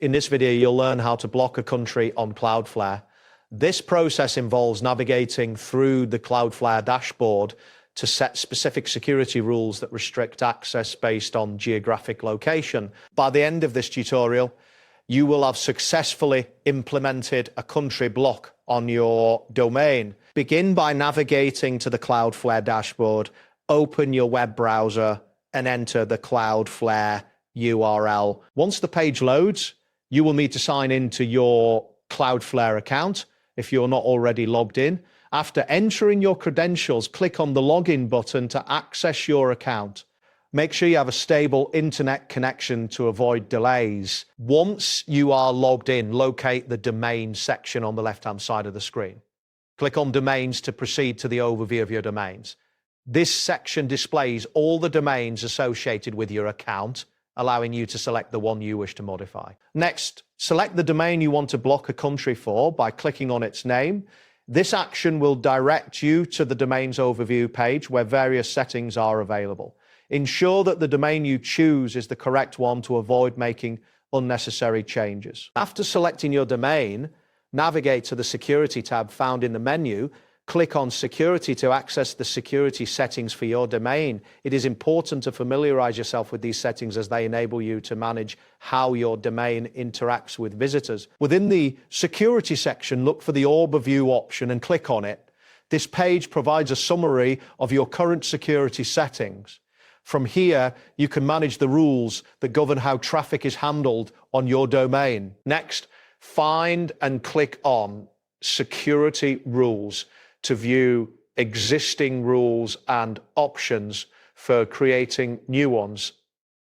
In this video, you'll learn how to block a country on Cloudflare. This process involves navigating through the Cloudflare dashboard to set specific security rules that restrict access based on geographic location. By the end of this tutorial, you will have successfully implemented a country block on your domain. Begin by navigating to the Cloudflare dashboard, open your web browser, and enter the Cloudflare URL. Once the page loads, you will need to sign into your Cloudflare account if you're not already logged in. After entering your credentials, click on the login button to access your account. Make sure you have a stable internet connection to avoid delays. Once you are logged in, locate the domain section on the left-hand side of the screen. Click on domains to proceed to the overview of your domains. This section displays all the domains associated with your account, allowing you to select the one you wish to modify. Next, select the domain you want to block a country for by clicking on its name. This action will direct you to the domain's overview page where various settings are available. Ensure that the domain you choose is the correct one to avoid making unnecessary changes. After selecting your domain, navigate to the Security tab found in the menu. Click on Security to access the security settings for your domain. It is important to familiarize yourself with these settings as they enable you to manage how your domain interacts with visitors. Within the Security section, look for the Overview option and click on it. This page provides a summary of your current security settings. From here, you can manage the rules that govern how traffic is handled on your domain. Next, find and click on Security Rules to view existing rules and options for creating new ones.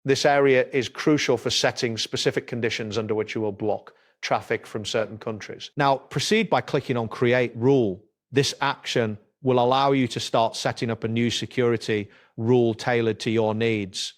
This area is crucial for setting specific conditions under which you will block traffic from certain countries. Now, proceed by clicking on Create Rule. This action will allow you to start setting up a new security rule tailored to your needs.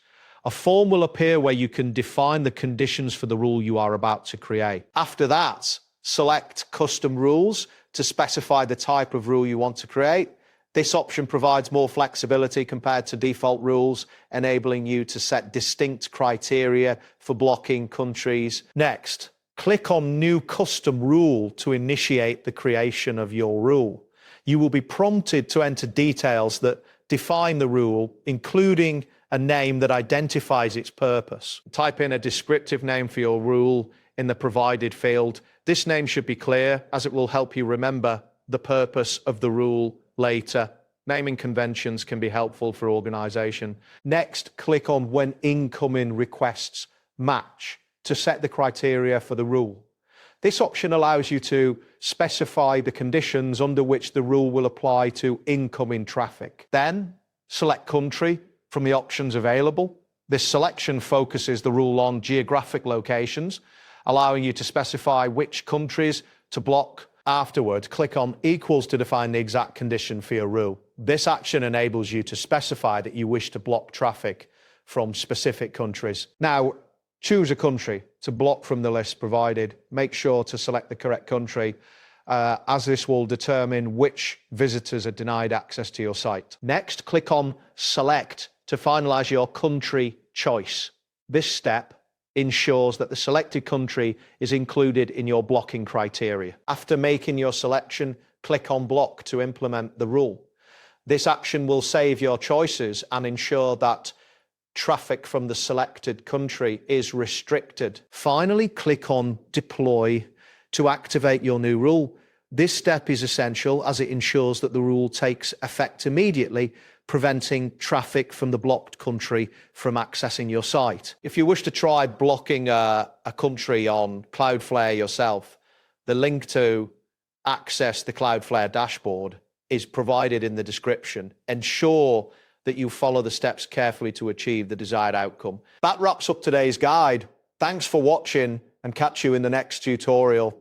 A form will appear where you can define the conditions for the rule you are about to create. After that, select Custom Rules to specify the type of rule you want to create. This option provides more flexibility compared to default rules, enabling you to set distinct criteria for blocking countries. Next, click on New Custom Rule to initiate the creation of your rule. You will be prompted to enter details that define the rule, including a name that identifies its purpose. Type in a descriptive name for your rule in the provided field. This name should be clear, as it will help you remember the purpose of the rule later. Naming conventions can be helpful for organization. Next, click on When Incoming Requests Match to set the criteria for the rule. This option allows you to specify the conditions under which the rule will apply to incoming traffic. Then, select Country from the options available. This selection focuses the rule on geographic locations, allowing you to specify which countries to block. Afterward, click on Equals to define the exact condition for your rule. This action enables you to specify that you wish to block traffic from specific countries. Now, choose a country to block from the list provided. Make sure to select the correct country, as this will determine which visitors are denied access to your site. Next, click on Select to finalize your country choice. This step ensures that the selected country is included in your blocking criteria. After making your selection, click on Block to implement the rule. This action will save your choices and ensure that traffic from the selected country is restricted. Finally, click on Deploy to activate your new rule. This step is essential as it ensures that the rule takes effect immediately, preventing traffic from the blocked country from accessing your site. If you wish to try blocking a country on Cloudflare yourself, the link to access the Cloudflare dashboard is provided in the description. Ensure that you follow the steps carefully to achieve the desired outcome. That wraps up today's guide. Thanks for watching and catch you in the next tutorial.